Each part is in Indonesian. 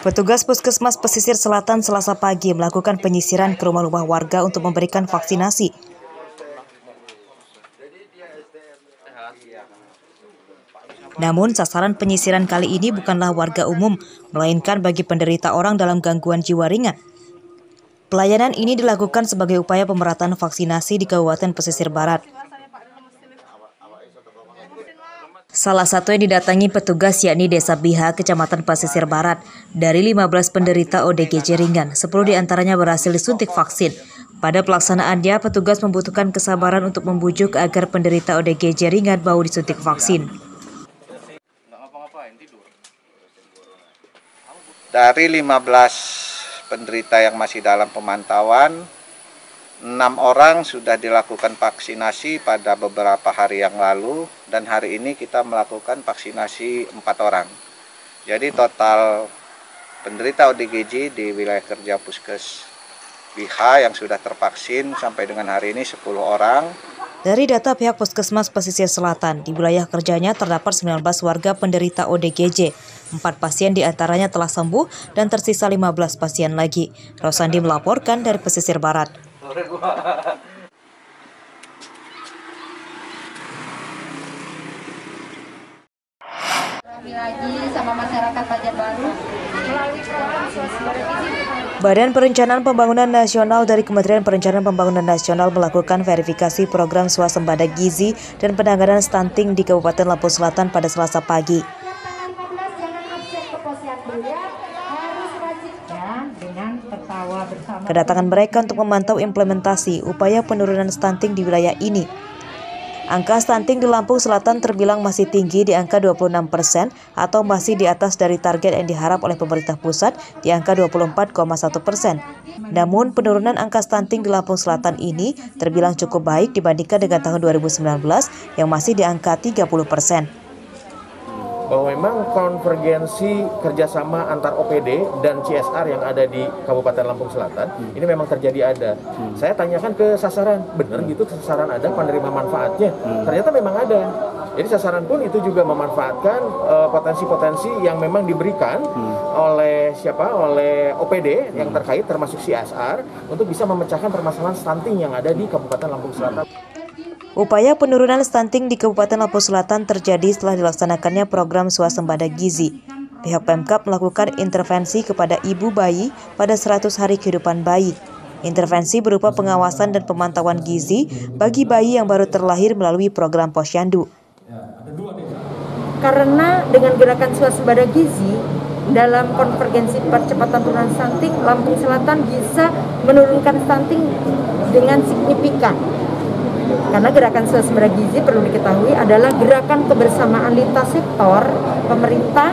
Petugas Puskesmas Pesisir Selatan Selasa pagi melakukan penyisiran ke rumah-rumah warga untuk memberikan vaksinasi. Namun sasaran penyisiran kali ini bukanlah warga umum, melainkan bagi penderita orang dalam gangguan jiwa ringan. Pelayanan ini dilakukan sebagai upaya pemerataan vaksinasi di Kabupaten Pesisir Barat. Salah satu yang didatangi petugas yakni Desa Biha, Kecamatan Pesisir Barat. Dari 15 penderita ODGJ ringan, 10 diantaranya berhasil disuntik vaksin. Pada pelaksanaannya, petugas membutuhkan kesabaran untuk membujuk agar penderita ODGJ ringan mau disuntik vaksin. Dari 15 penderita yang masih dalam pemantauan, 6 orang sudah dilakukan vaksinasi pada beberapa hari yang lalu, dan hari ini kita melakukan vaksinasi 4 orang. Jadi total penderita ODGJ di wilayah kerja Puskes Biha yang sudah tervaksin sampai dengan hari ini 10 orang. Dari data pihak Puskesmas Pesisir Selatan, di wilayah kerjanya terdapat 19 warga penderita ODGJ. 4 pasien diantaranya telah sembuh dan tersisa 15 pasien lagi. Rosandi melaporkan dari Pesisir Barat. Lagi sama masyarakat Banjarbaru melalui program Swasembada Gizi. Badan Perencanaan Pembangunan Nasional dari Kementerian Perencanaan Pembangunan Nasional melakukan verifikasi program Swasembada Gizi dan penanganan stunting di Kabupaten Lampung Selatan pada Selasa pagi. Kedatangan mereka untuk memantau implementasi upaya penurunan stunting di wilayah ini. Angka stunting di Lampung Selatan terbilang masih tinggi di angka 26% atau masih di atas dari target yang diharap oleh pemerintah pusat di angka 24,1%. Namun penurunan angka stunting di Lampung Selatan ini terbilang cukup baik dibandingkan dengan tahun 2019 yang masih di angka 30%. Bahwa memang konvergensi kerjasama antar OPD dan CSR yang ada di Kabupaten Lampung Selatan ini memang terjadi ada. Saya tanyakan ke sasaran, benar gitu sasaran ada penerima manfaatnya? Ternyata memang ada. Jadi sasaran pun itu juga memanfaatkan potensi-potensi yang memang diberikan oleh oleh OPD yang terkait termasuk CSR untuk bisa memecahkan permasalahan stunting yang ada di Kabupaten Lampung Selatan. Upaya penurunan stunting di Kabupaten Lampung Selatan terjadi setelah dilaksanakannya program Swasembada Gizi. Pihak Pemkab melakukan intervensi kepada ibu bayi pada 100 hari kehidupan bayi. Intervensi berupa pengawasan dan pemantauan gizi bagi bayi yang baru terlahir melalui program Posyandu. Karena dengan gerakan Swasembada Gizi dalam konvergensi percepatan penurunan stunting, Lampung Selatan bisa menurunkan stunting dengan signifikan. Karena gerakan Swasembada Gizi perlu diketahui adalah gerakan kebersamaan lintas sektor, pemerintah,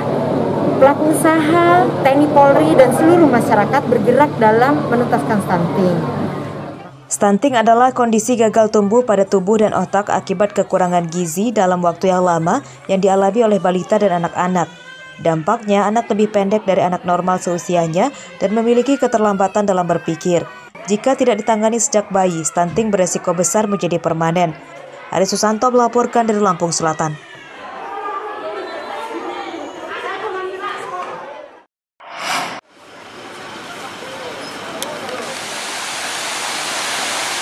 pelaku usaha, TNI Polri, dan seluruh masyarakat bergerak dalam menuntaskan stunting. Stunting adalah kondisi gagal tumbuh pada tubuh dan otak akibat kekurangan gizi dalam waktu yang lama yang dialami oleh balita dan anak-anak. Dampaknya, anak lebih pendek dari anak normal seusianya dan memiliki keterlambatan dalam berpikir. Jika tidak ditangani sejak bayi, stunting beresiko besar menjadi permanen. Ari Susanto melaporkan dari Lampung Selatan.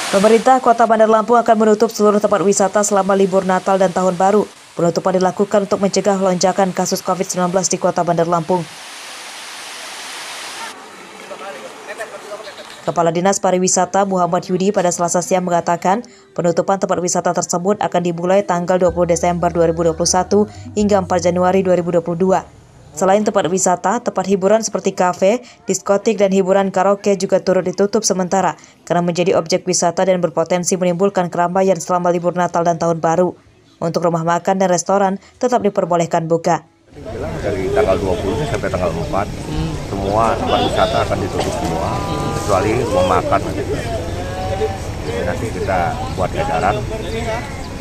Pemerintah Kota Bandar Lampung akan menutup seluruh tempat wisata selama libur Natal dan Tahun Baru. Penutupan dilakukan untuk mencegah lonjakan kasus COVID-19 di Kota Bandar Lampung. Kepala Dinas Pariwisata Muhammad Yudi pada Selasa siang mengatakan penutupan tempat wisata tersebut akan dimulai tanggal 20 Desember 2021 hingga 4 Januari 2022. Selain tempat wisata, tempat hiburan seperti kafe, diskotik, dan hiburan karaoke juga turut ditutup sementara karena menjadi objek wisata dan berpotensi menimbulkan keramaian selama libur Natal dan Tahun Baru. Untuk rumah makan dan restoran tetap diperbolehkan buka. Dari tanggal 20 sampai tanggal 4, semua tempat wisata akan ditutup semua, kecuali rumah makan. Nanti kita buat edaran,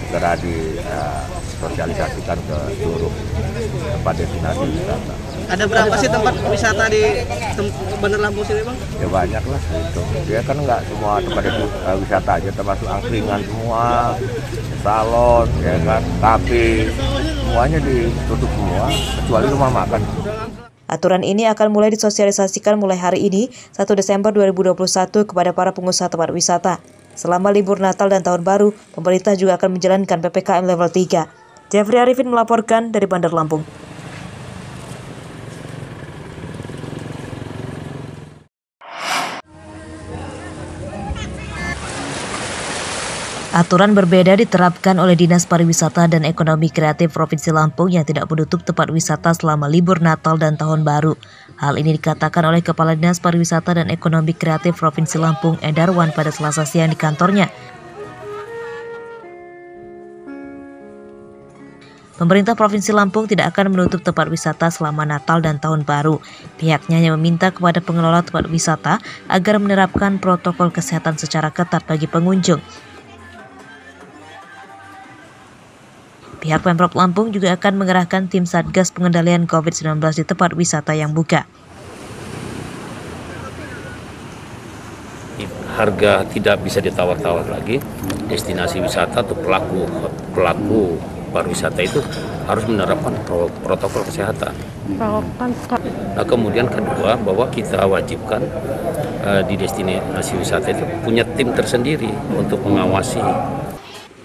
segera disosialisasikan ke seluruh tempat destinasi wisata. Ada berapa sih tempat wisata di Bandar Lampung sini, Bang? Ya banyak lah itu. Dia kan nggak semua tempat wisata aja, termasuk angkringan semua, salon, ya kan, kafe, semuanya ditutup semua kecuali rumah makan. Aturan ini akan mulai disosialisasikan mulai hari ini, 1 Desember 2021 kepada para pengusaha tempat wisata. Selama libur Natal dan Tahun Baru, pemerintah juga akan menjalankan PPKM level 3. Jeffrey Arifin melaporkan dari Bandar Lampung. Aturan berbeda diterapkan oleh Dinas Pariwisata dan Ekonomi Kreatif Provinsi Lampung yang tidak menutup tempat wisata selama libur Natal dan Tahun Baru. Hal ini dikatakan oleh Kepala Dinas Pariwisata dan Ekonomi Kreatif Provinsi Lampung, Edarwan, pada Selasa siang di kantornya. Pemerintah Provinsi Lampung tidak akan menutup tempat wisata selama Natal dan Tahun Baru. Pihaknya hanya meminta kepada pengelola tempat wisata agar menerapkan protokol kesehatan secara ketat bagi pengunjung. Pihak Pemprov Lampung juga akan mengerahkan tim Satgas Pengendalian COVID-19 di tempat wisata yang buka. Harga tidak bisa ditawar-tawar lagi. Destinasi wisata atau pelaku pariwisata itu harus menerapkan protokol kesehatan. Nah, kemudian kedua, bahwa kita wajibkan di destinasi wisata itu punya tim tersendiri untuk mengawasi.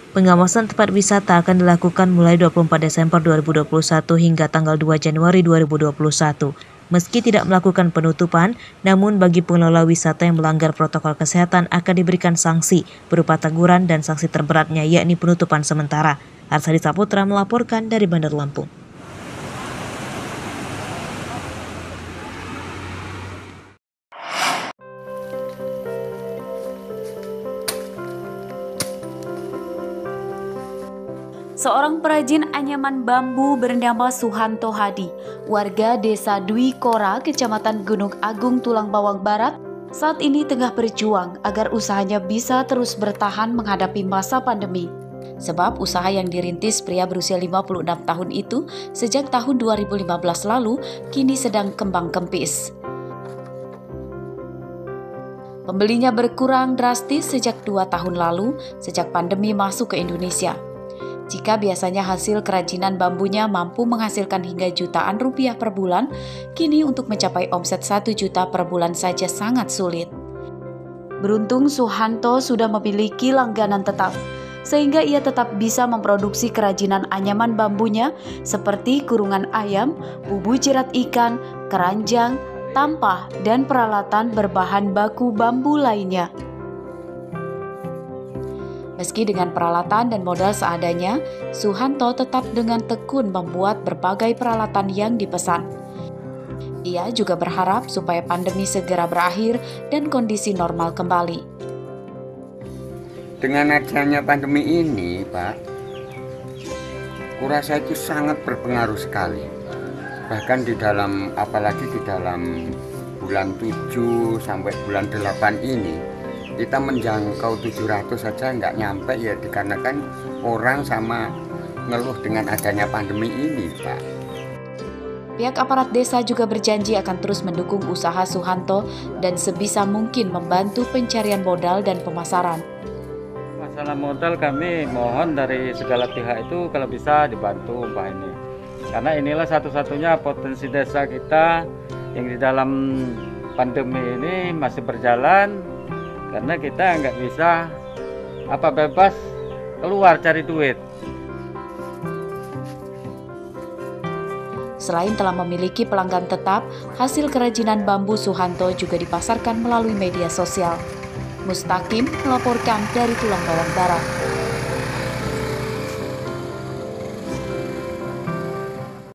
Pengawasan tempat wisata akan dilakukan mulai 24 Desember 2021 hingga tanggal 2 Januari 2021. Meski tidak melakukan penutupan, namun bagi pengelola wisata yang melanggar protokol kesehatan akan diberikan sanksi berupa teguran dan sanksi terberatnya yakni penutupan sementara. Arsadi Saputra melaporkan dari Bandar Lampung. Seorang perajin anyaman bambu bernama Suhanto Hadi, warga Desa Dwi Kora, Kecamatan Gunung Agung, Tulang Bawang Barat, saat ini tengah berjuang agar usahanya bisa terus bertahan menghadapi masa pandemi. Sebab usaha yang dirintis pria berusia 56 tahun itu sejak tahun 2015 lalu kini sedang kembang kempis. Pembelinya berkurang drastis sejak 2 tahun lalu, sejak pandemi masuk ke Indonesia. Jika biasanya hasil kerajinan bambunya mampu menghasilkan hingga jutaan rupiah per bulan, kini untuk mencapai omset 1 juta per bulan saja sangat sulit. Beruntung Suhanto sudah memiliki langganan tetap, sehingga ia tetap bisa memproduksi kerajinan anyaman bambunya seperti kurungan ayam, bubu jerat ikan, keranjang, tampah, dan peralatan berbahan baku bambu lainnya. Meski dengan peralatan dan modal seadanya, Suhanto tetap dengan tekun membuat berbagai peralatan yang dipesan. Ia juga berharap supaya pandemi segera berakhir dan kondisi normal kembali. Dengan adanya pandemi ini, Pak, kurasa itu sangat berpengaruh sekali. Bahkan apalagi di dalam bulan 7 sampai bulan 8 ini, kita menjangkau 700 saja nggak nyampe ya, dikarenakan orang sama ngeluh dengan adanya pandemi ini, Pak. Pihak aparat desa juga berjanji akan terus mendukung usaha Suhanto dan sebisa mungkin membantu pencarian modal dan pemasaran. Masalah modal kami mohon dari segala pihak itu kalau bisa dibantu Pak ini. Karena inilah satu-satunya potensi desa kita yang di dalam pandemi ini masih berjalan. Karena kita nggak bisa bebas keluar cari duit. Selain telah memiliki pelanggan tetap, hasil kerajinan bambu Suhanto juga dipasarkan melalui media sosial. Mustaqim melaporkan dari Tulang Bawang Barat.